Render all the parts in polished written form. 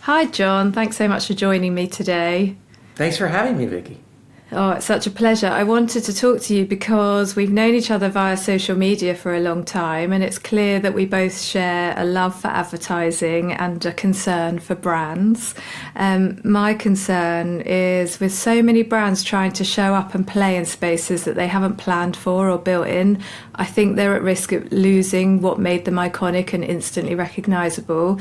Hi, John. Thanks so much for joining me today. Thanks for having me, Vicky. Oh, it's such a pleasure. I wanted to talk to you because we've known each other via social media for a long time, and it's clear that we both share a love for advertising and a concern for brands. My concern is with so many brands trying to show up and play in spaces that they haven't planned for or built in, I think they're at risk of losing what made them iconic and instantly recognisable.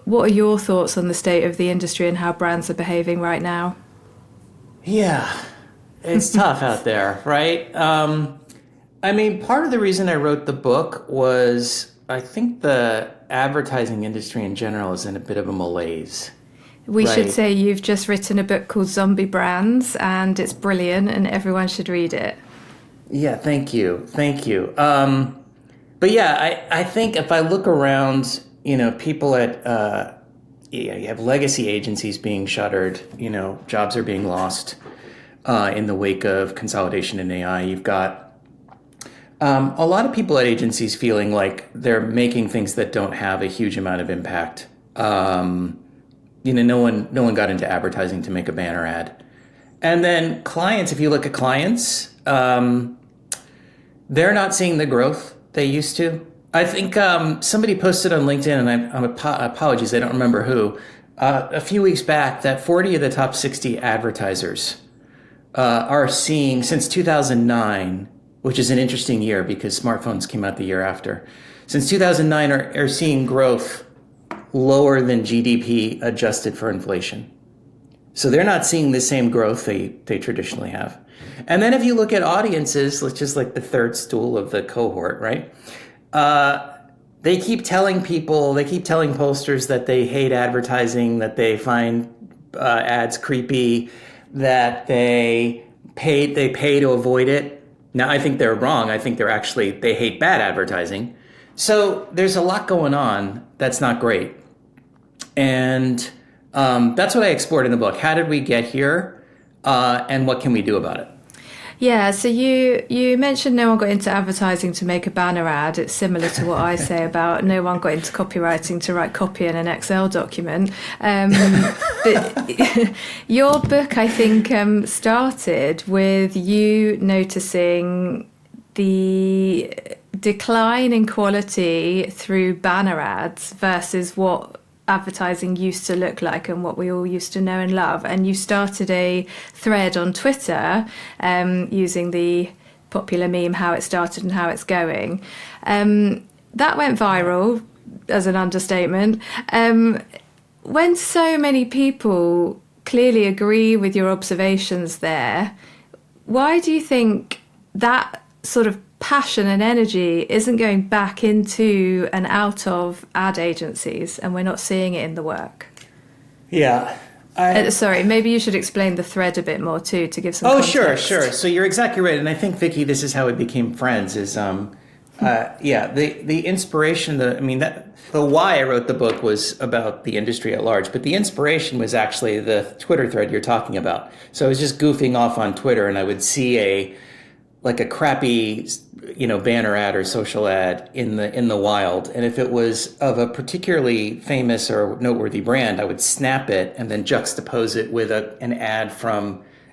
What are your thoughts on the state of the industry and how brands are behaving right now? Yeah, it's tough out there, right? Part of the reason I wrote the book was I think the advertising industry in general is in a bit of a malaise. We should Right. say you've just written a book called Zombie Brands, and it's brilliant, and everyone should read it. Yeah, thank you. Thank you. But yeah, I think if I look around, people you have legacy agencies being shuttered, jobs are being lost in the wake of consolidation in AI. You've got a lot of people at agencies feeling like they're making things that don't have a huge amount of impact. No one got into advertising to make a banner ad. And then clients, if you look at clients, they're not seeing the growth they used to. I think somebody posted on LinkedIn, and apologies, I don't remember who, a few weeks back that 40 of the top 60 advertisers are seeing, since 2009, which is an interesting year because smartphones came out the year after, since 2009 are seeing growth lower than GDP adjusted for inflation. So they're not seeing the same growth they traditionally have. And then if you look at audiences, which is like the third stool of the cohort, right? They keep telling pollsters that they hate advertising, that they find ads creepy, that they pay to avoid it. Now, I think they're wrong. I think they hate bad advertising. So there's a lot going on that's not great. And that's what I explored in the book. How did we get here? And what can we do about it? Yeah, so you mentioned no one got into advertising to make a banner ad. It's similar to what I say about no one got into copywriting to write copy in an Excel document. But your book, I think, started with you noticing the decline in quality through banner ads versus what advertising used to look like and what we all used to know and love. And you started a thread on Twitter using the popular meme how it started and how it's going. That went viral as an understatement. When so many people clearly agree with your observations there, why do you think that sort of passion and energy isn't going back into and out of ad agencies, and we're not seeing it in the work? Yeah. Sorry, maybe you should explain the thread a bit more too to give some Oh, context. sure. So you're exactly right. And I think, Vicky, this is how we became friends is, the inspiration, the why I wrote the book was about the industry at large, but the inspiration was actually the Twitter thread you're talking about. So I was just goofing off on Twitter and I would see a crappy, banner ad or social ad in the wild. And if it was of a particularly famous or noteworthy brand, I would snap it and then juxtapose it with an ad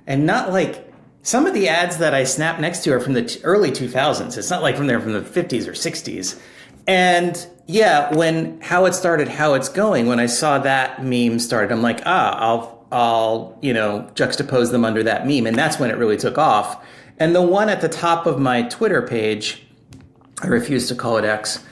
and not like some of the ads that I snap next to are from the early 2000s. It's not like from the 50s or 60s. And yeah, when how it started, how it's going, when I saw that meme started, I'm like, I'll juxtapose them under that meme. And that's when it really took off. And the one at the top of my Twitter page, I refuse to call it X,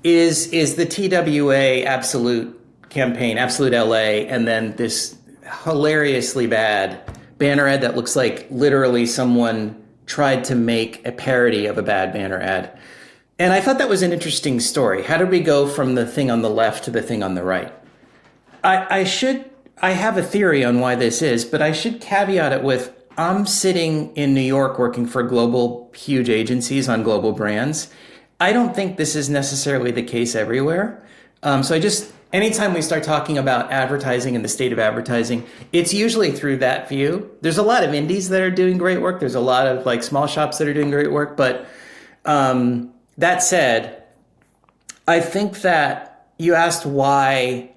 is the TWA Absolute campaign, Absolute LA, and then this hilariously bad banner ad that looks like literally someone tried to make a parody of a bad banner ad. And I thought that was an interesting story. How did we go from the thing on the left to the thing on the right? I have a theory on why this is, but I should caveat it with, I'm sitting in New York working for global, huge agencies on global brands. I don't think this is necessarily the case everywhere. Anytime we start talking about advertising and the state of advertising, it's usually through that view. There's a lot of indies that are doing great work. There's a lot of small shops that are doing great work. But that said, I think that you asked why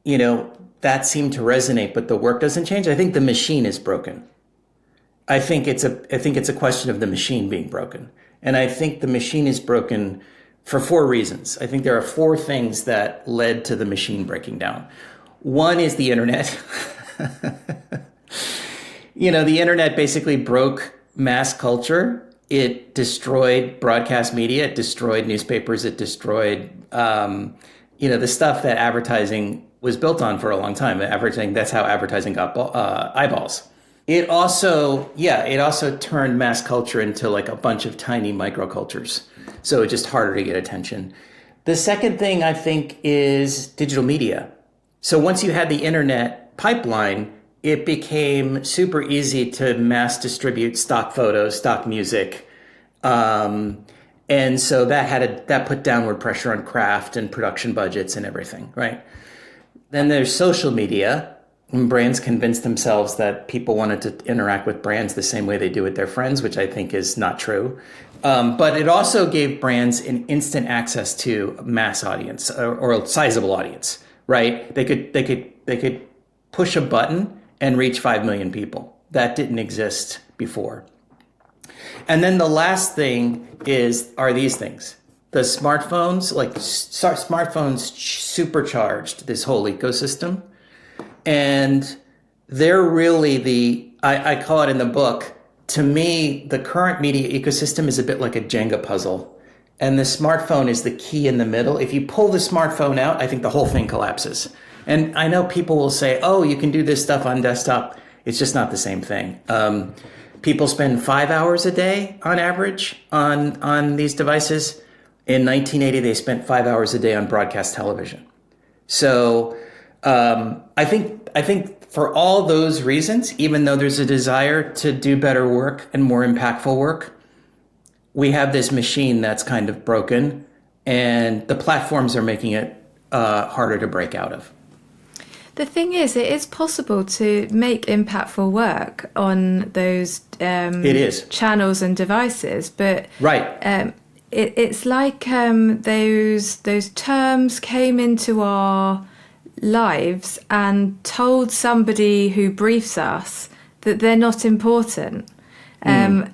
that seemed to resonate, but the work doesn't change. I think the machine is broken. I think it's a question of the machine being broken. And I think the machine is broken for four reasons. I think there are four things that led to the machine breaking down. One is the internet. The internet basically broke mass culture. It destroyed broadcast media. It destroyed newspapers. It destroyed, the stuff that advertising was built on for a long time. That's how advertising got eyeballs. It also turned mass culture into like a bunch of tiny microcultures. So it's just harder to get attention. The second thing I think is digital media. So once you had the internet pipeline, it became super easy to mass distribute stock photos, stock music. And so that put downward pressure on craft and production budgets and everything, right? Then there's social media. And brands convinced themselves that people wanted to interact with brands the same way they do with their friends, which I think is not true. But it also gave brands an instant access to a mass audience or a sizable audience, right? They could push a button and reach 5 million people. That didn't exist before. And then the last thing are these things. The smartphones supercharged this whole ecosystem. And they're really I call it in the book, to me, the current media ecosystem is a bit like a Jenga puzzle. And the smartphone is the key in the middle. If you pull the smartphone out, I think the whole thing collapses. And I know people will say, oh, you can do this stuff on desktop. It's just not the same thing. People spend 5 hours a day on average on these devices. In 1980, they spent 5 hours a day on broadcast television. So I think for all those reasons, even though there's a desire to do better work and more impactful work, we have this machine that's kind of broken, and the platforms are making it harder to break out of. The thing is, it is possible to make impactful work on those channels and devices, but right. It's like those terms came into our lives and told somebody who briefs us that they're not important. And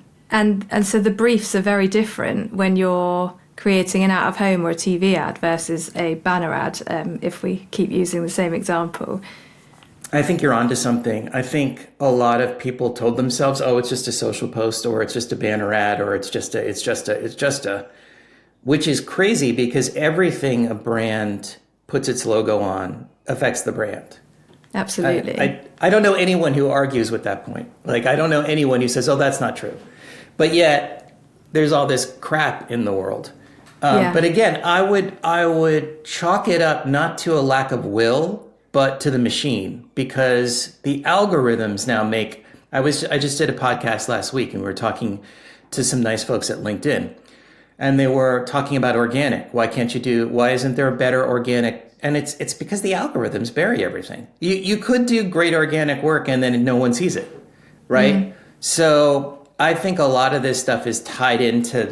so the briefs are very different when you're creating an out-of-home or a TV ad versus a banner ad, if we keep using the same example. I think you're onto something. I think a lot of people told themselves, oh, it's just a social post, or it's just a banner ad, or it's just a, which is crazy because everything a brand puts its logo on affects the brand. Absolutely. I don't know anyone who argues with that point. Like, I don't know anyone who says, oh, that's not true. But yet there's all this crap in the world. But again, I would chalk it up not to a lack of will, but to the machine, because the algorithms now make. I just did a podcast last week, and we were talking to some nice folks at LinkedIn, and they were talking about organic. Why isn't there a better organic? And it's because the algorithms bury everything. You could do great organic work, and then no one sees it, right? Mm-hmm. So I think a lot of this stuff is tied into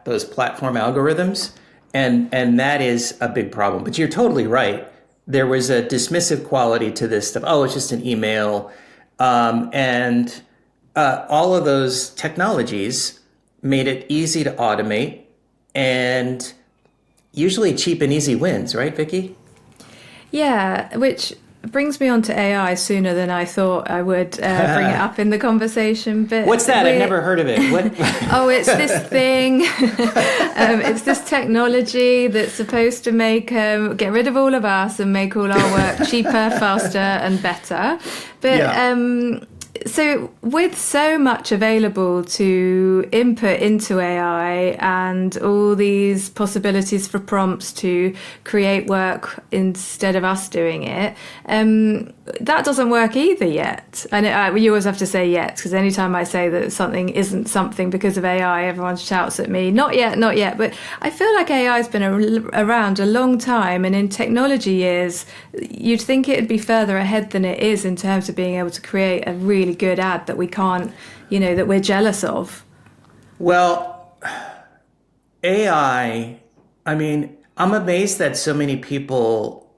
those platform algorithms, and that is a big problem. But you're totally right. There was a dismissive quality to this stuff. Oh, it's just an email. And all of those technologies made it easy to automate, and usually cheap and easy wins, right, Vicky? Yeah, which brings me on to AI sooner than I thought I would bring it up in the conversation. But what's that? I've never heard of it. What? Oh, it's this thing. It's this technology that's supposed to make get rid of all of us and make all our work cheaper, faster, and better. But so with so much available to input into AI and all these possibilities for prompts to create work instead of us doing it, that doesn't work either yet. And you always have to say yet, because anytime I say that something isn't something because of AI, everyone shouts at me, not yet, not yet. But I feel like AI has been around a long time, and in technology years, you'd think it would be further ahead than it is in terms of being able to create a really good ad that we can't, that we're jealous of. Well, AI, I'm amazed that so many people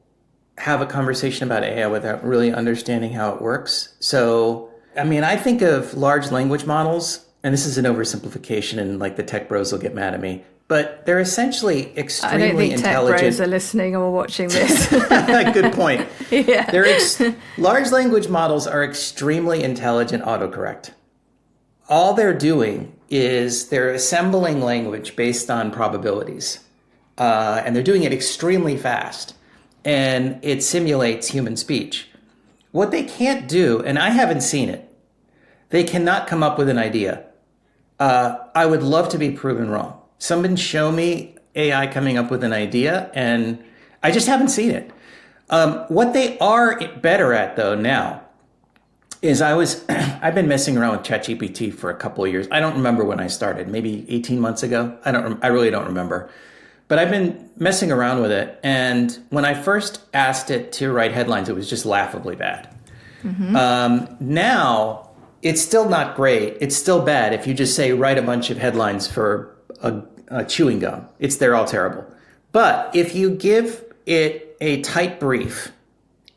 have a conversation about AI without really understanding how it works. So, I mean, I think of large language models, and this is an oversimplification, and like the tech bros will get mad at me, but they're essentially extremely I don't think intelligent. tech bros are listening or watching this. Good point. Yeah. Large language models are extremely intelligent autocorrect. All they're doing is they're assembling language based on probabilities. And they're doing it extremely fast. And it simulates human speech. What they can't do, and I haven't seen it, they cannot come up with an idea. I would love to be proven wrong. Someone show me AI coming up with an idea, and I just haven't seen it. What they are better at, though, now is I've been messing around with ChatGPT for a couple of years. I don't remember when I started, maybe 18 months ago. I really don't remember. But I've been messing around with it. And when I first asked it to write headlines, it was just laughably bad. Now, it's still not great. It's still bad if you just say, write a bunch of headlines for a chewing gum. They're all terrible. But if you give it a tight brief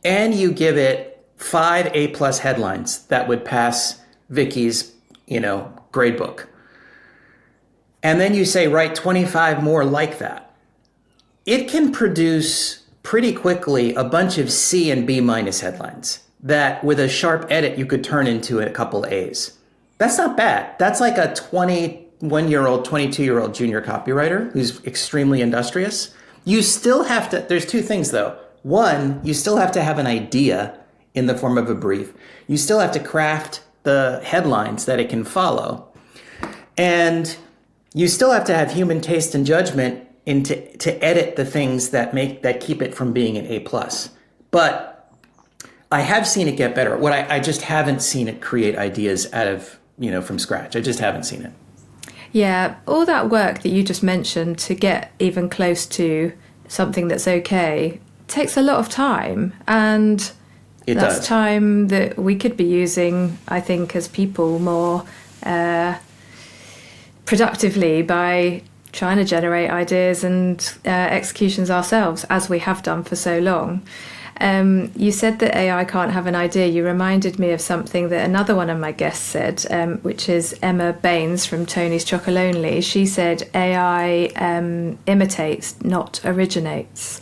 and you give it 5 A+ headlines that would pass Vicky's, grade book, and then you say, write 25 more like that, it can produce pretty quickly a bunch of C and B- headlines that with a sharp edit, you could turn into a couple A's. That's not bad. That's like a 21-year-old, 22-year-old junior copywriter who's extremely industrious. You still have to, there's two things though. One, you still have to have an idea in the form of a brief. You still have to craft the headlines that it can follow. And you still have to have human taste and judgment to edit the things that keep it from being an A+. But I have seen it get better. I just haven't seen it create ideas out of, from scratch. I just haven't seen it. Yeah, all that work that you just mentioned to get even close to something that's okay takes a lot of time. And that's time that we could be using, I think, as people more productively by trying to generate ideas and executions ourselves, as we have done for so long. You said that AI can't have an idea. You reminded me of something that another one of my guests said, which is Emma Baines from Tony's Chocolonely. She said AI imitates, not originates,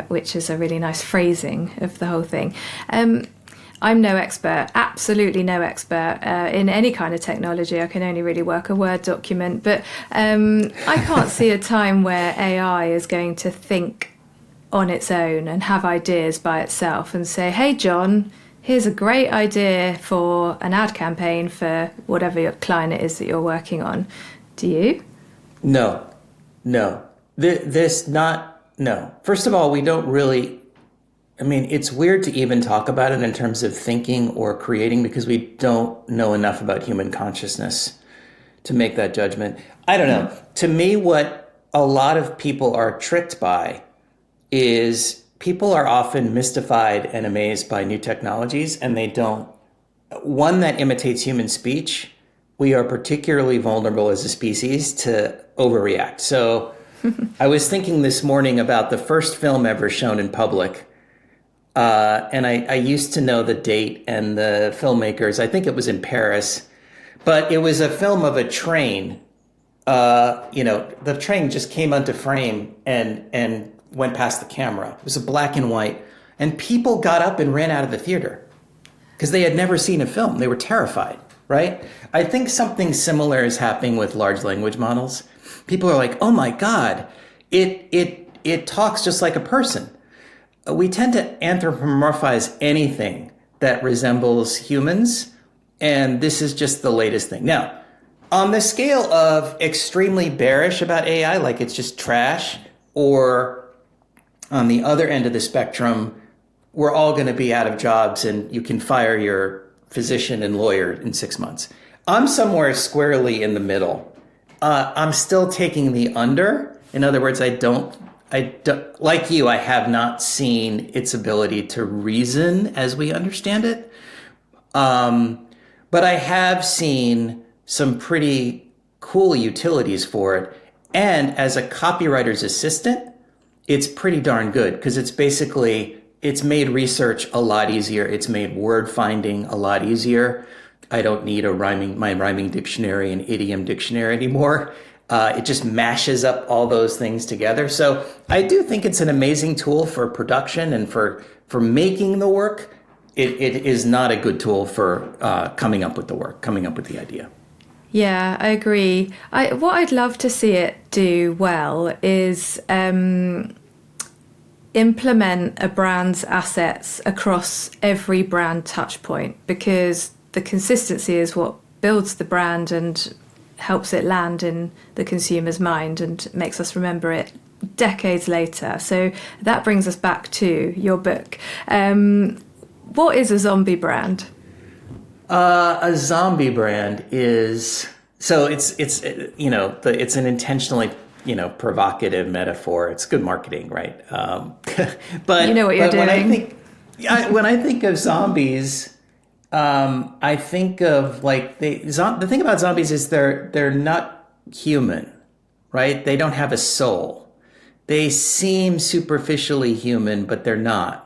which is a really nice phrasing of the whole thing. I'm no expert, absolutely no expert in any kind of technology. I can only really work a Word document, but I can't see a time where AI is going to think on its own and have ideas by itself and say, hey, John, here's a great idea for an ad campaign for whatever your client it is that you're working on. Do you? No. First of all, we don't really... it's weird to even talk about it in terms of thinking or creating because we don't know enough about human consciousness to make that judgment. I don't know. To me, what a lot of people are tricked by is people are often mystified and amazed by new technologies, and they don't. One that imitates human speech, we are particularly vulnerable as a species to overreact. So I was thinking this morning about the first film ever shown in public. And I used to know the date and the filmmakers. I think it was in Paris, but it was a film of a train. The train just came onto frame and went past the camera. It was a black and white, and people got up and ran out of the theater because they had never seen a film. They were terrified, right? I think something similar is happening with large language models. People are like, oh my God, it talks just like a person. We tend to anthropomorphize anything that resembles humans, and this is just the latest thing. Now, on the scale of extremely bearish about AI, like it's just trash, or on the other end of the spectrum, we're all going to be out of jobs and you can fire your physician and lawyer in 6 months. I'm somewhere squarely in the middle. I'm still taking the under. In other words, I don't, like you, I have not seen its ability to reason as we understand it. But I have seen some pretty cool utilities for it. And as a copywriter's assistant, it's pretty darn good because it's basically it's made research a lot easier. It's made word finding a lot easier. I don't need my rhyming dictionary and idiom dictionary anymore. It just mashes up all those things together. So I do think it's an amazing tool for production and for making the work. It is not a good tool for coming up with the work, coming up with the idea. Yeah, I agree. What I'd love to see it do well is implement a brand's assets across every brand touch point, because the consistency is what builds the brand and helps it land in the consumer's mind and makes us remember it decades later. So that brings us back to your book. What is a zombie brand? A zombie brand is, so it's it's an intentionally provocative metaphor. It's good marketing, right? But you know what you're doing. When I think of zombies, I think of like the thing about zombies is they're not human, right? They don't have a soul. They seem superficially human, but they're not.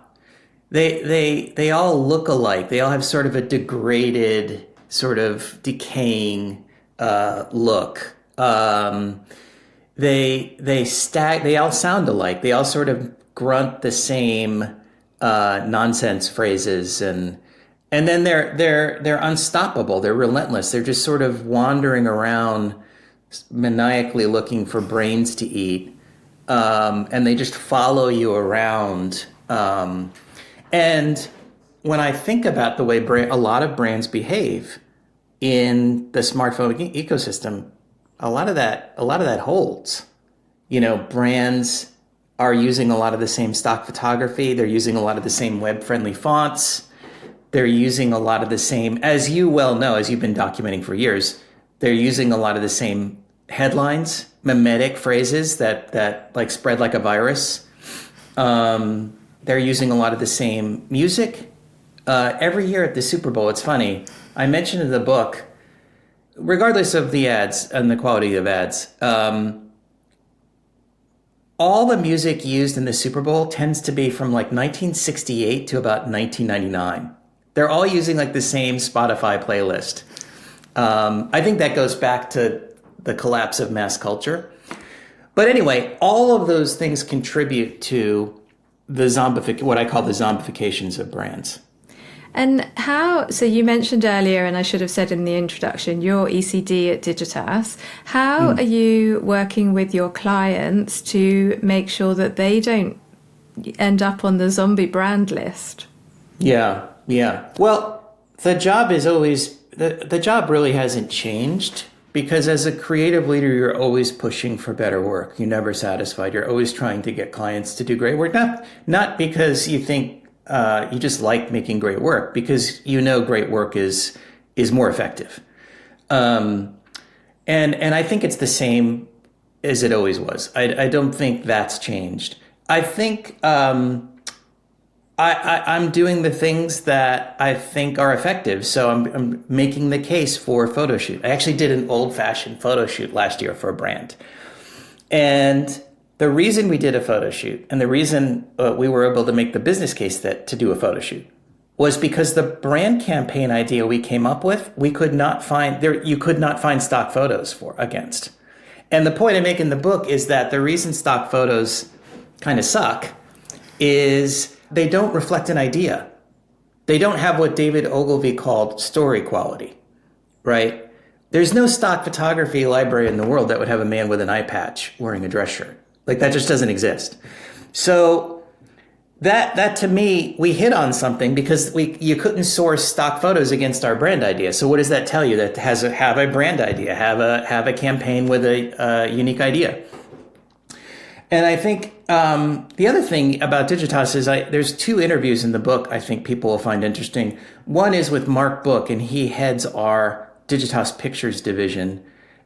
They all look alike. They all have sort of a degraded, sort of decaying look. They all sound alike. They all sort of grunt the same nonsense phrases, and then they're unstoppable. They're relentless. They're just sort of wandering around, maniacally looking for brains to eat, and they just follow you around. And when I think about the way a lot of brands behave in the smartphone ecosystem, a lot of that holds. Brands are using a lot of the same stock photography. They're using a lot of the same web-friendly fonts. They're using a lot of the same, as you well know, as you've been documenting for years, they're using a lot of the same headlines, mimetic phrases that like spread like a virus. They're using a lot of the same music. Every year at the Super Bowl, it's funny, I mentioned in the book, regardless of the ads and the quality of ads, all the music used in the Super Bowl tends to be from like 1968 to about 1999. They're all using like the same Spotify playlist. I think that goes back to the collapse of mass culture. But anyway, all of those things contribute to what I call the zombifications of brands. And so you mentioned earlier, and I should have said in the introduction, you're ECD at Digitas. How are you working with your clients to make sure that they don't end up on the zombie brand list? Yeah. Well, the job is always, the job really hasn't changed, because as a creative leader, you're always pushing for better work. You're never satisfied. You're always trying to get clients to do great work. Not because you think you just like making great work, because great work is more effective. And I think it's the same as it always was. I don't think that's changed. I think I'm doing the things that I think are effective. So I'm making the case for a photo shoot. I actually did an old-fashioned photo shoot last year for a brand. And the reason we did a photo shoot, and the reason we were able to make the business case to do a photo shoot, was because the brand campaign idea we came up with, you could not find stock photos against. And the point I make in the book is that the reason stock photos kind of suck is they don't reflect an idea. They don't have what David Ogilvy called story quality, right? There's no stock photography library in the world that would have a man with an eye patch wearing a dress shirt. Like, that just doesn't exist. So that to me, we hit on something, because you couldn't source stock photos against our brand idea. So what does that tell you? That have a brand idea, have a campaign with a unique idea. And I think the other thing about Digitas is there's two interviews in the book I think people will find interesting. One is with Mark Book, and he heads our Digitas Pictures division.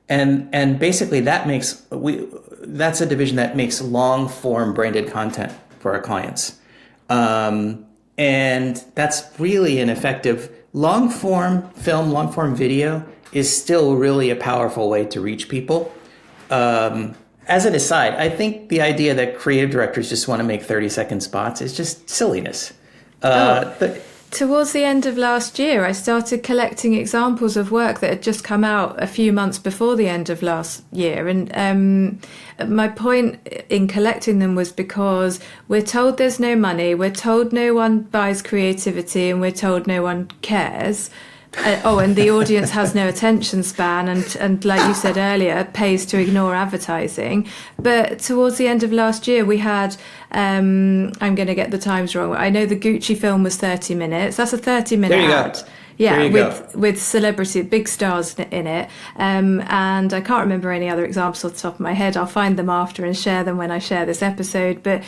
And basically that's a division that makes long form branded content for our clients. And that's really an effective long form film, long form video is still really a powerful way to reach people. As an aside, I think the idea that creative directors just want to make 30-second spots is just silliness. Towards the end of last year, I started collecting examples of work that had just come out a few months before the end of last year. And my point in collecting them was because we're told there's no money, we're told no one buys creativity, and we're told no one cares. And the audience has no attention span and like you said earlier, pays to ignore advertising. But towards the end of last year, we had, I'm going to get the times wrong, I know the Gucci film was 30 minutes. That's a 30-minute ad. Go. Yeah, with celebrity, big stars in it. And I can't remember any other examples off the top of my head. I'll find them after and share them when I share this episode. But,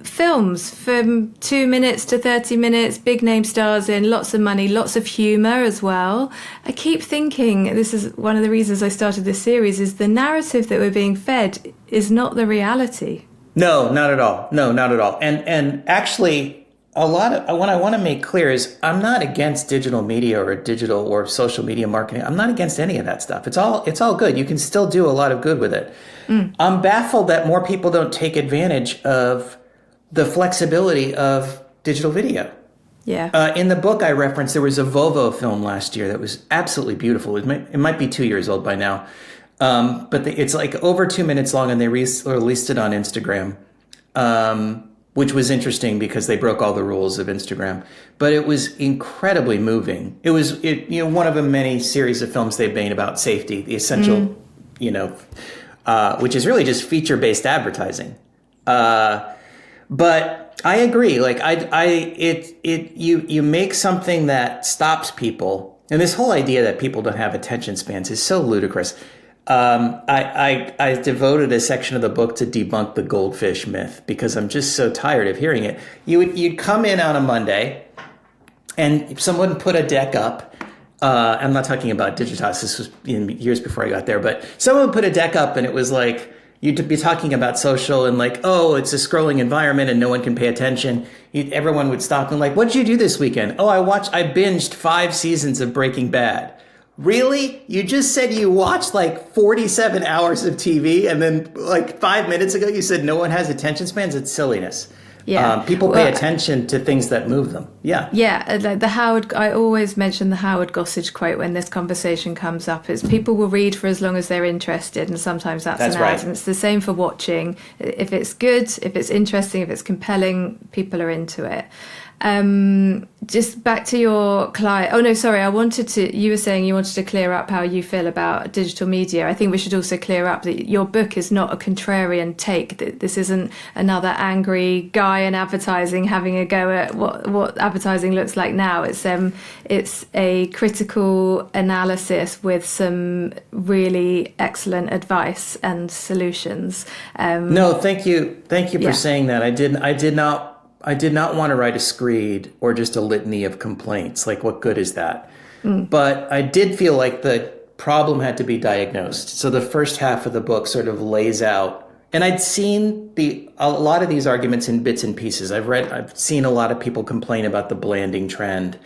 films from 2 minutes to 30 minutes, big name stars in, lots of money, lots of humour as well. I keep thinking, this is one of the reasons I started this series, is the narrative that we're being fed is not the reality. No, not at all. No, not at all. And actually, what I want to make clear is I'm not against digital media or digital or social media marketing. I'm not against any of that stuff. It's all good. You can still do a lot of good with it. I'm baffled that more people don't take advantage of the flexibility of digital video. Yeah. In the book I referenced, there was a Volvo film last year that was absolutely beautiful. It might be 2 years old by now. But it's like over 2 minutes long, and they released it on Instagram. Which was interesting because they broke all the rules of Instagram. But it was incredibly moving. It was one of the many series of films they've made about safety, the essential, which is really just feature-based advertising. But I agree. Like you make something that stops people, and this whole idea that people don't have attention spans is so ludicrous. I devoted a section of the book to debunk the goldfish myth because I'm just so tired of hearing it. You'd come in on a Monday and someone put a deck up. I'm not talking about Digitas. This was years before I got there, but someone put a deck up and it was like, you'd be talking about social and like, oh, it's a scrolling environment and no one can pay attention. Everyone would stop and like, what did you do this weekend? Oh, I binged 5 seasons of Breaking Bad. Really? You just said you watched like 47 hours of TV and then like 5 minutes ago you said no one has attention spans? It's silliness. Yeah. People pay attention to things that move them. Yeah. Yeah. I always mention the Howard Gossage quote when this conversation comes up. It's people will read for as long as they're interested, and sometimes that's an ad. Right. And it's the same for watching. If it's good, if it's interesting, if it's compelling, people are into it. Just back to your client. Oh, no, sorry. You were saying you wanted to clear up how you feel about digital media. I think we should also clear up that your book is not a contrarian take. That this isn't another angry guy in advertising having a go at what advertising looks like now. It's a critical analysis with some really excellent advice and solutions. No, thank you. Thank you for saying that. I did not want to write a screed or just a litany of complaints. Like, what good is that? But I did feel like the problem had to be diagnosed. So the first half of the book sort of lays out, and I'd seen a lot of these arguments in bits and pieces. I've seen a lot of people complain about the blanding trend.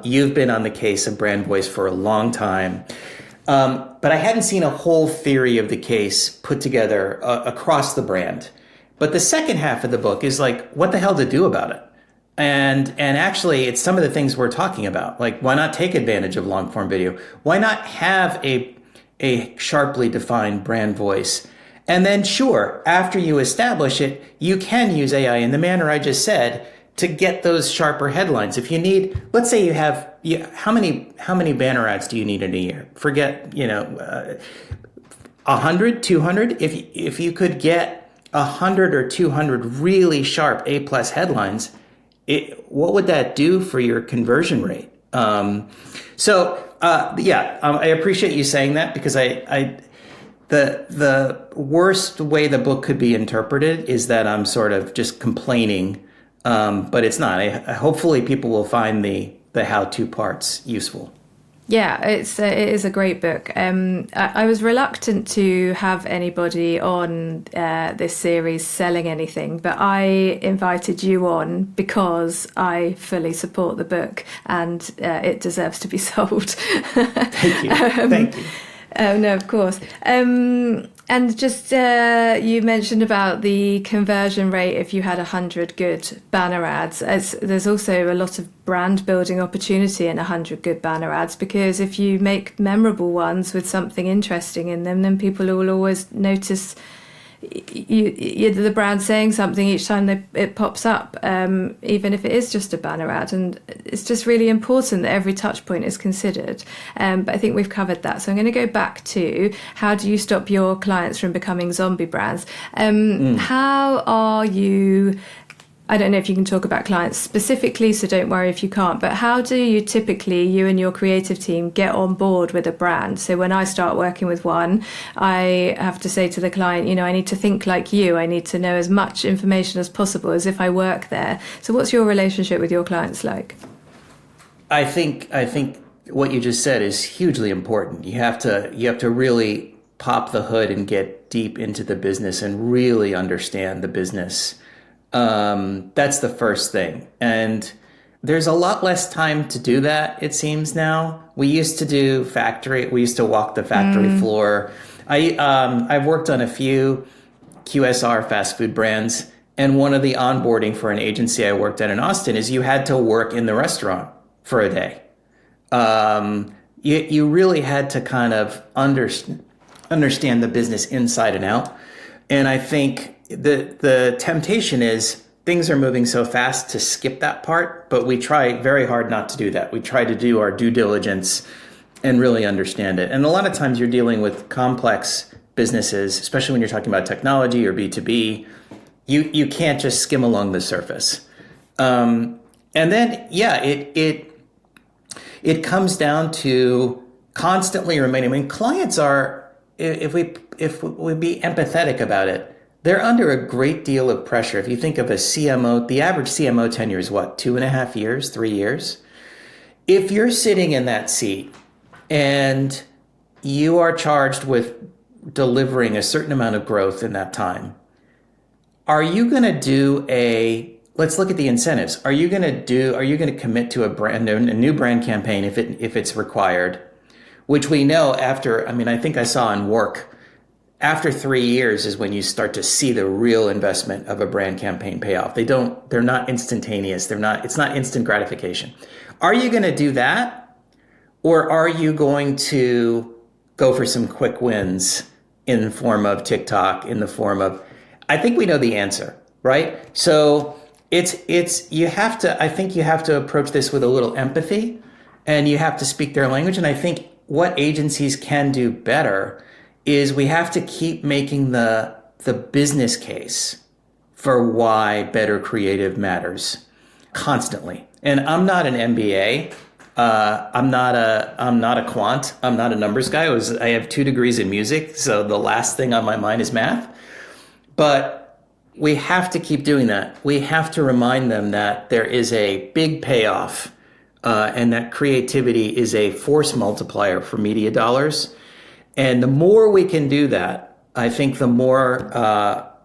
You've been on the case of brand voice for a long time. But I hadn't seen a whole theory of the case put together across the brand. But the second half of the book is like, what the hell to do about it? And actually, it's some of the things we're talking about. Like, why not take advantage of long form video? Why not have a sharply defined brand voice? And then, sure, after you establish it, you can use AI in the manner I just said to get those sharper headlines. If you need, let's say you have, how many banner ads do you need in a year? Forget, 100, 200. If you could get 100 or 200 really sharp A+ headlines, what would that do for your conversion rate? I appreciate you saying that, because the worst way the book could be interpreted is that I'm sort of just complaining, but it's not. Hopefully people will find the how-to parts useful. Yeah, it is a great book. I was reluctant to have anybody on this series selling anything, but I invited you on because I fully support the book and it deserves to be sold. Thank you. Thank you. No, of course. And just you mentioned about the conversion rate if you had 100 good banner ads. There's also a lot of brand building opportunity in 100 good banner ads, because if you make memorable ones with something interesting in them, then people will always notice the brand saying something each time it pops up, even if it is just a banner ad. And it's just really important that every touch point is considered. But I think we've covered that. So I'm going to go back to, how do you stop your clients from becoming zombie brands? How are you... I don't know if you can talk about clients specifically, so don't worry if you can't, but how do you typically, you and your creative team, get on board with a brand? So when I start working with one, I have to say to the client, I need to think like you. I need to know as much information as possible as if I work there. So what's your relationship with your clients like? I think what you just said is hugely important. You have to really pop the hood and get deep into the business and really understand the business. That's the first thing. And there's a lot less time to do that, it seems now. We used to walk the factory floor. I've worked on a few QSR fast food brands. And one of the onboarding for an agency I worked at in Austin is you had to work in the restaurant for a day. You really had to kind of understand the business inside and out. And I think the temptation is things are moving so fast to skip that part, but we try very hard not to do that. We try to do our due diligence and really understand it. And a lot of times you're dealing with complex businesses, especially when you're talking about technology or B2B. You can't just skim along the surface. And then, it comes down to constantly remaining. I mean, clients are, if we be empathetic about it, they're under a great deal of pressure. If you think of a CMO, the average CMO tenure is what, 2.5 years, 3 years? If you're sitting in that seat and you are charged with delivering a certain amount of growth in that time, are you going to do let's look at the incentives. Are you going to commit to a new brand campaign if it's required, which we know after, I think I saw in work, after 3 years is when you start to see the real investment of a brand campaign pay off. They're not instantaneous. It's not instant gratification. Are you going to do that? Or are you going to go for some quick wins in the form of TikTok, in the form of, I think we know the answer, right? So you have to approach this with a little empathy, and you have to speak their language. And I think what agencies can do better is we have to keep making the business case for why better creative matters constantly. And I'm not an MBA. I'm not a quant. I'm not a numbers guy. I have 2 degrees in music, so the last thing on my mind is math. But we have to keep doing that. We have to remind them that there is a big payoff, and that creativity is a force multiplier for media dollars. And the more we can do that, I think the more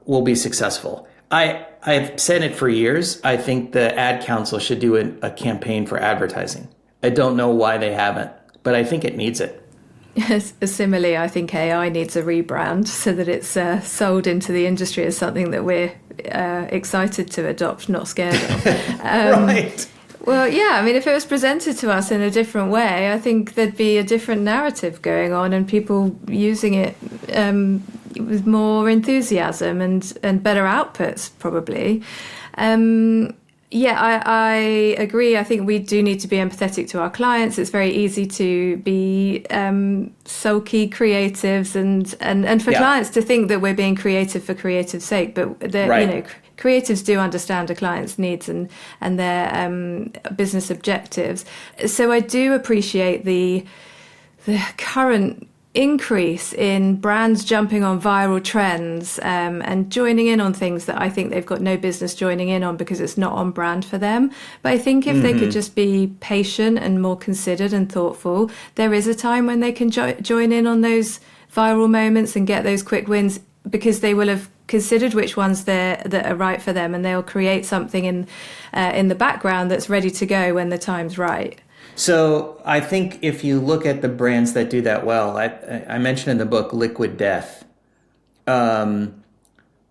we'll be successful. I've said it for years. I think the Ad Council should do a campaign for advertising. I don't know why they haven't, but I think it needs it. Yes, similarly, I think AI needs a rebrand so that it's sold into the industry as something that we're excited to adopt, not scared of. Right. Well, yeah, if it was presented to us in a different way, I think there'd be a different narrative going on and people using it with more enthusiasm and better outputs, probably. I agree. I think we do need to be empathetic to our clients. It's very easy to be sulky creatives and for clients to think that we're being creative for creative's sake, but creatives do understand a client's needs and their business objectives. So I do appreciate the current increase in brands jumping on viral trends and joining in on things that I think they've got no business joining in on because it's not on brand for them. But I think if they could just be patient and more considered and thoughtful, there is a time when they can join in on those viral moments and get those quick wins, because they will have considered which ones that are right for them, and they'll create something in the background that's ready to go when the time's right. So I think if you look at the brands that do that well, I mentioned in the book Liquid Death.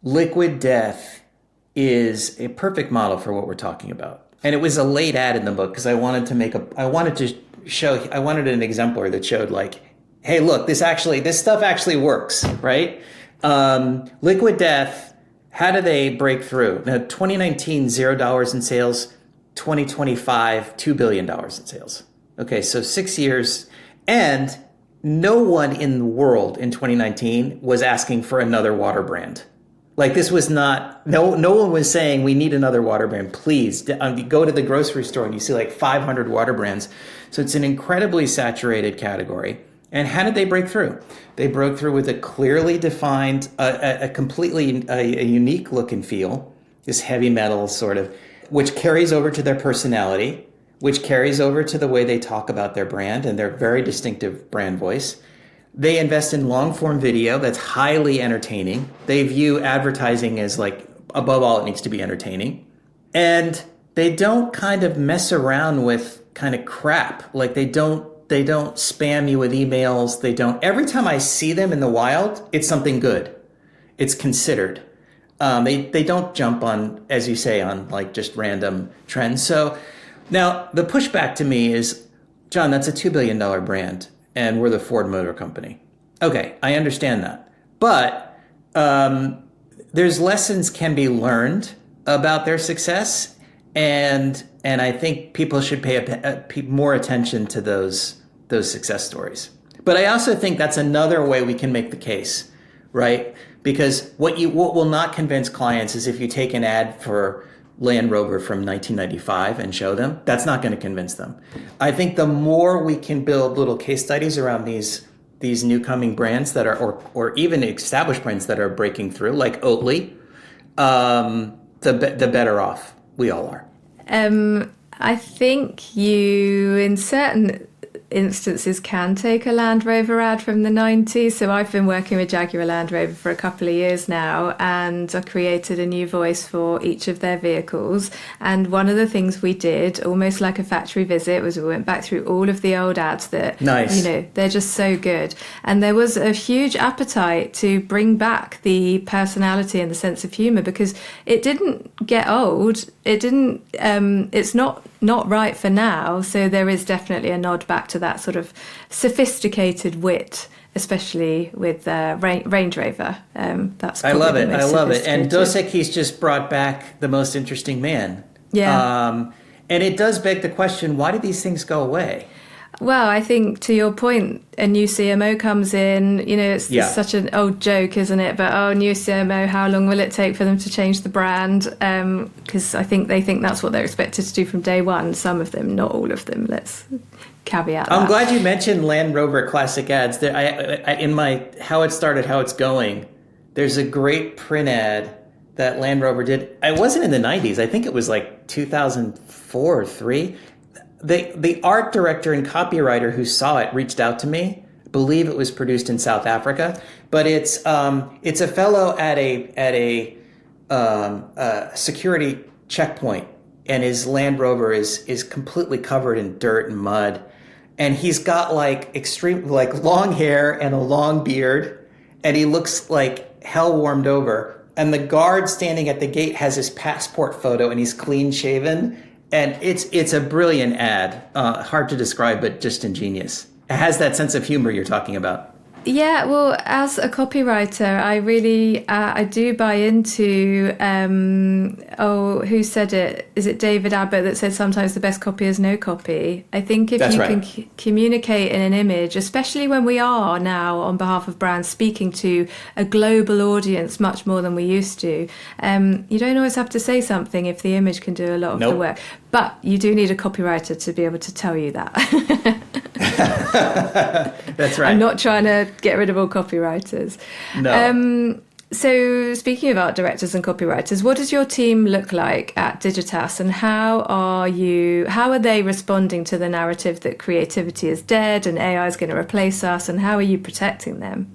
Liquid Death is a perfect model for what we're talking about. And it was a late ad in the book because I wanted an exemplar that showed like, hey, look, this stuff actually works, right? Liquid Death, how do they break through? Now, 2019, $0 in sales. 2025, $2 billion in sales. Okay, so 6 years. And no one in the world in 2019 was asking for another water brand. Like this was not, no one was saying we need another water brand. Please go to the grocery store and you see like 500 water brands. So it's an incredibly saturated category. And how did they break through? They broke through with a clearly defined, a completely unique look and feel, this heavy metal sort of, which carries over to their personality, which carries over to the way they talk about their brand and their very distinctive brand voice. They invest in long form video that's highly entertaining. They view advertising as like, above all, it needs to be entertaining. And they don't kind of mess around with kind of crap. Like they don't spam you with emails. Every time I see them in the wild, it's something good. It's considered. They don't jump on, as you say, on like just random trends. So now the pushback to me is, John, that's a $2 billion brand and we're the Ford Motor Company. Okay, I understand that. But there's lessons can be learned about their success. And I think people should pay more attention to those success stories. But I also think that's another way we can make the case, right? Because what will not convince clients is if you take an ad for Land Rover from 1995 and show them, that's not going to convince them. I think the more we can build little case studies around these new coming brands that are, or even established brands that are breaking through, like Oatly, the better off we all are. I think you, in certain instances, can take a Land Rover ad from the 90s. So I've been working with Jaguar Land Rover for a couple of years now, and I created a new voice for each of their vehicles. And one of the things we did, almost like a factory visit, was we went back through all of the old ads that, nice. They're just so good. And there was a huge appetite to bring back the personality and the sense of humor, because it didn't get old. It didn't, it's not right for now. So there is definitely a nod back to that sort of sophisticated wit, especially with Range Rover. I love it. And Dos Equis just brought back the most interesting man. Yeah. And it does beg the question, why did these things go away? Well, I think to your point, a new CMO comes in, it's such an old joke, isn't it? But, new CMO, how long will it take for them to change the brand? Because I think they think that's what they're expected to do from day one. Some of them, not all of them. Let's caveat that. I'm glad you mentioned Land Rover classic ads. In my How It Started, How It's Going, there's a great print ad that Land Rover did. It wasn't in the 90s. I think it was like 2004 or 3. The art director and copywriter who saw it reached out to me. I believe it was produced in South Africa, but it's a fellow at a security checkpoint, and his Land Rover is completely covered in dirt and mud, and he's got like long hair and a long beard, and he looks like hell warmed over. And the guard standing at the gate has his passport photo, and he's clean shaven. And it's a brilliant ad. Hard to describe, but just ingenious. It has that sense of humor you're talking about. Yeah, well, as a copywriter, I really, I do buy into, who said it? Is it David Abbott that said sometimes the best copy is no copy? I think if you can communicate in an image, especially when we are now on behalf of brands speaking to a global audience much more than we used to, you don't always have to say something if the image can do a lot of the work. But you do need a copywriter to be able to tell you that. That's right. I'm not trying to get rid of all copywriters. No. So speaking of art directors and copywriters, what does your team look like at Digitas, and how are they responding to the narrative that creativity is dead and AI is going to replace us, and how are you protecting them?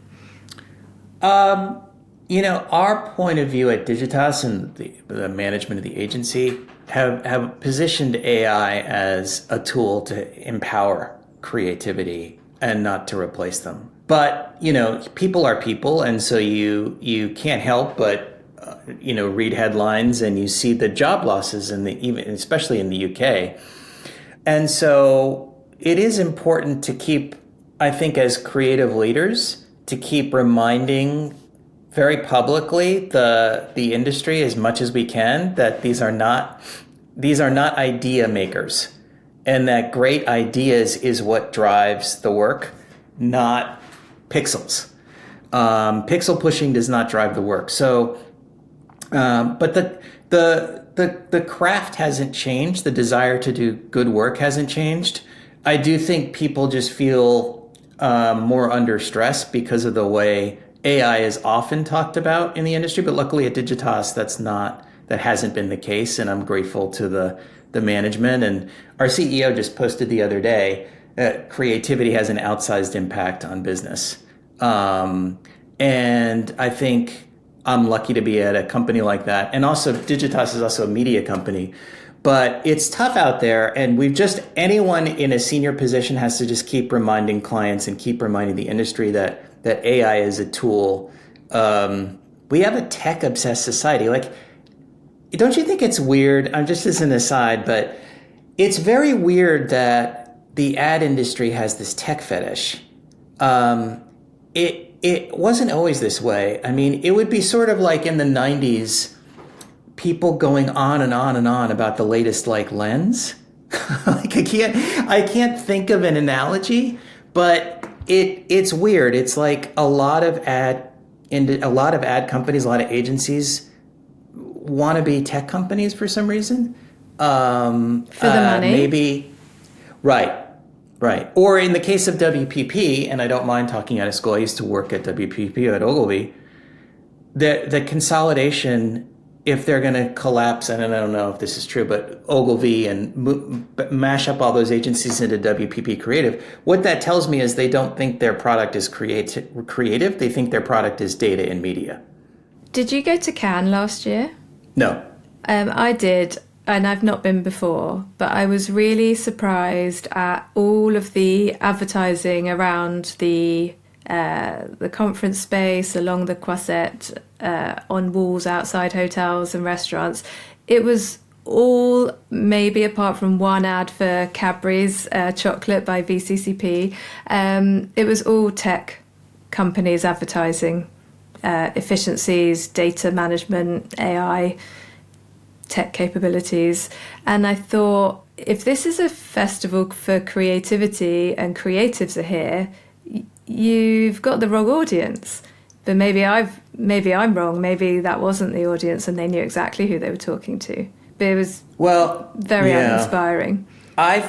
Our point of view at Digitas and the management of the agency have positioned AI as a tool to empower creativity. and not to replace them. But, people are people. And so you can't help but, read headlines and you see the job losses especially in the UK. And so it is important to keep, I think, as creative leaders, to keep reminding very publicly the industry as much as we can that these are not idea makers, and that great ideas is what drives the work, not pixels. Pixel pushing does not drive the work. So, but the craft hasn't changed. The desire to do good work hasn't changed. I do think people just feel more under stress because of the way AI is often talked about in the industry. But luckily at Digitas, that hasn't been the case. And I'm grateful to the management. And our CEO just posted the other day that creativity has an outsized impact on business. And I think I'm lucky to be at a company like that. And also Digitas is also a media company. But it's tough out there, and anyone in a senior position has to just keep reminding clients and keep reminding the industry that AI is a tool. We have a tech-obsessed society. Like, don't you think it's weird? I'm just as an aside, but it's very weird that the ad industry has this tech fetish. It wasn't always this way. I mean, it would be sort of like in the 90s, people going on and on and on about the latest lens. Like I can't think of an analogy, but it's weird. It's like a lot of ad companies, a lot of agencies want to be tech companies for some reason. For the money, maybe, right. Or in the case of WPP, and I don't mind talking out of school. I used to work at WPP at Ogilvy. The consolidation, if they're going to collapse, and I don't know if this is true, but Ogilvy and mash up all those agencies into WPP Creative, what that tells me is they don't think their product is creative. They think their product is data and media. Did you go to Cannes last year? No. I did, and I've not been before, but I was really surprised at all of the advertising around the conference space, along the Croisette, on walls outside hotels and restaurants. It was all, maybe apart from one ad for Cadbury's chocolate by VCCP, it was all tech companies advertising efficiencies, data management, AI, tech capabilities. And I thought, if this is a festival for creativity and creatives are here, you've got the wrong audience. But maybe I'm wrong. Maybe that wasn't the audience and they knew exactly who they were talking to. But it was very uninspiring. I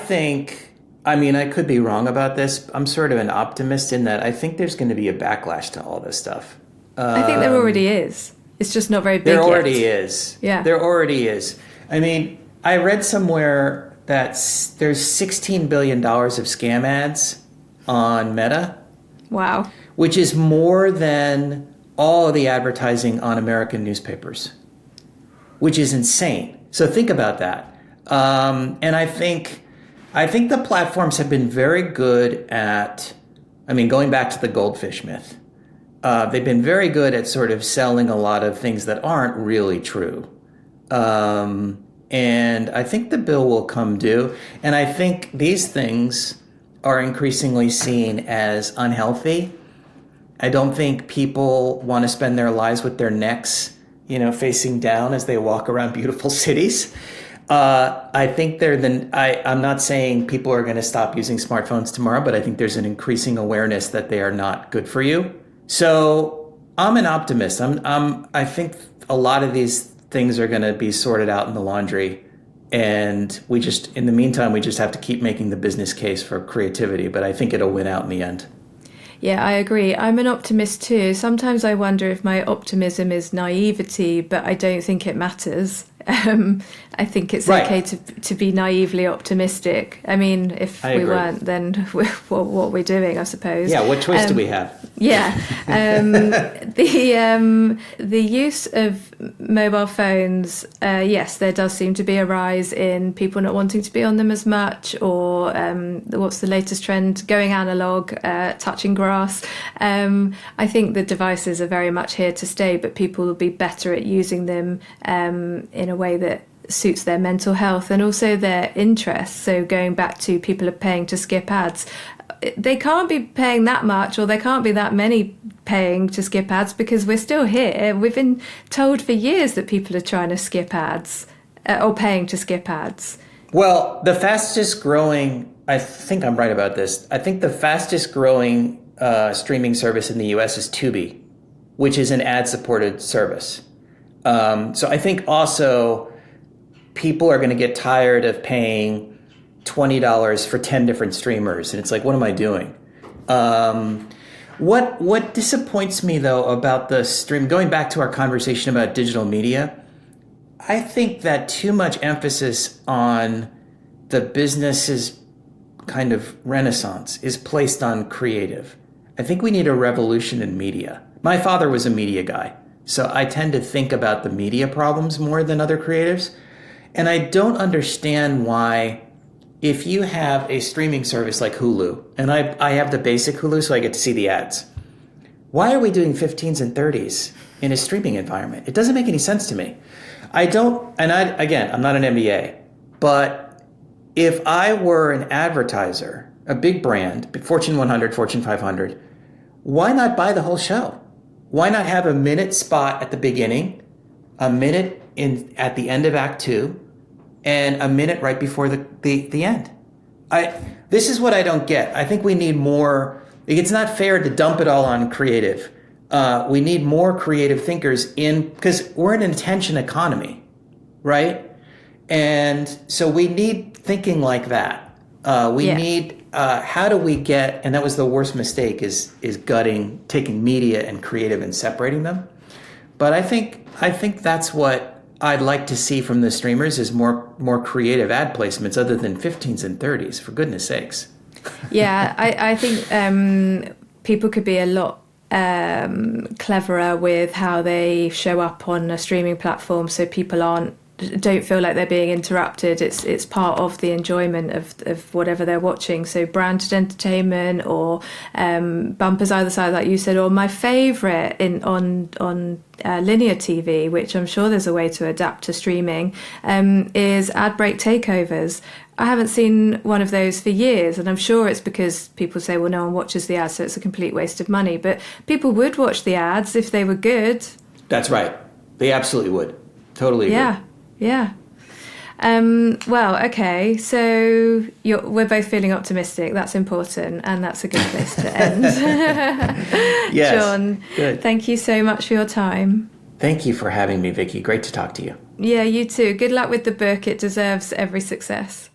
could be wrong about this. I'm sort of an optimist in that I think there's going to be a backlash to all this stuff. I think there already is. It's just not very big There yet. already is. Yeah. There already is. I mean, I read somewhere that there's $16 billion of scam ads on Meta. Wow. Which is more than all of the advertising on American newspapers, which is insane. So think about that. And I think the platforms have been very good at, going back to the goldfish myth. They've been very good at sort of selling a lot of things that aren't really true. And I think the bill will come due. And I think these things are increasingly seen as unhealthy. I don't think people want to spend their lives with their necks, facing down as they walk around beautiful cities. I think I'm not saying people are going to stop using smartphones tomorrow, but I think there's an increasing awareness that they are not good for you. So I'm an optimist. I think a lot of these things are going to be sorted out in the laundry. And in the meantime, we just have to keep making the business case for creativity. But I think it'll win out in the end. Yeah, I agree. I'm an optimist too. Sometimes I wonder if my optimism is naivety, but I don't think it matters. I think it's Right. okay to be naively optimistic. I mean, if I we agree. weren't, then what we're doing, I suppose. Yeah, what choice do we have? Yeah. The use of mobile phones, yes, there does seem to be a rise in people not wanting to be on them as much, or what's the latest trend? Going analog, touching grass. I think the devices are very much here to stay, but people will be better at using them in a way that suits their mental health and also their interests. So going back to people are paying to skip ads, they can't be paying that much, or there can't be that many paying to skip ads, because we're still here. We've been told for years that people are trying to skip ads or paying to skip ads. Well, the fastest growing, I think I'm right about this. I think the fastest growing streaming service in the US is Tubi, which is an ad-supported service. So I think also people are going to get tired of paying $20 for 10 different streamers. And it's like, what am I doing? What disappoints me, though, about the stream, going back to our conversation about digital media, I think that too much emphasis on the business's kind of renaissance is placed on creative. I think we need a revolution in media. My father was a media guy, so I tend to think about the media problems more than other creatives. And I don't understand why, if you have a streaming service like Hulu, and I have the basic Hulu so I get to see the ads, why are we doing 15s and 30s in a streaming environment? It doesn't make any sense to me. Again, I'm not an MBA, but if I were an advertiser, a big brand, Fortune 100, Fortune 500, why not buy the whole show? Why not have a minute spot at the beginning, a minute at the end of Act 2, and a minute right before the end? This is what I don't get. I think we need more. It's not fair to dump it all on creative. We need more creative thinkers because we're in an attention economy, right? And so we need thinking like that. We need, how do we get, and that was the worst mistake, is taking media and creative and separating them. But I think that's what I'd like to see from the streamers, is more creative ad placements other than 15s and 30s, for goodness sakes. Yeah, I think people could be a lot cleverer with how they show up on a streaming platform, so people don't feel like they're being interrupted. It's part of the enjoyment of whatever they're watching. So branded entertainment, or bumpers either side, like you said, or my favourite on linear TV, which I'm sure there's a way to adapt to streaming, is ad break takeovers. I haven't seen one of those for years, and I'm sure it's because people say, well, no one watches the ads, so it's a complete waste of money. But people would watch the ads if they were good. That's right. They absolutely would. Totally agree. Yeah. Well, okay, so we're both feeling optimistic. That's important, and that's a good place to end. Yes. John, good. Thank you so much for your time. Thank you for having me, Vicky. Great to talk to you. Yeah, you too. Good luck with the book. It deserves every success.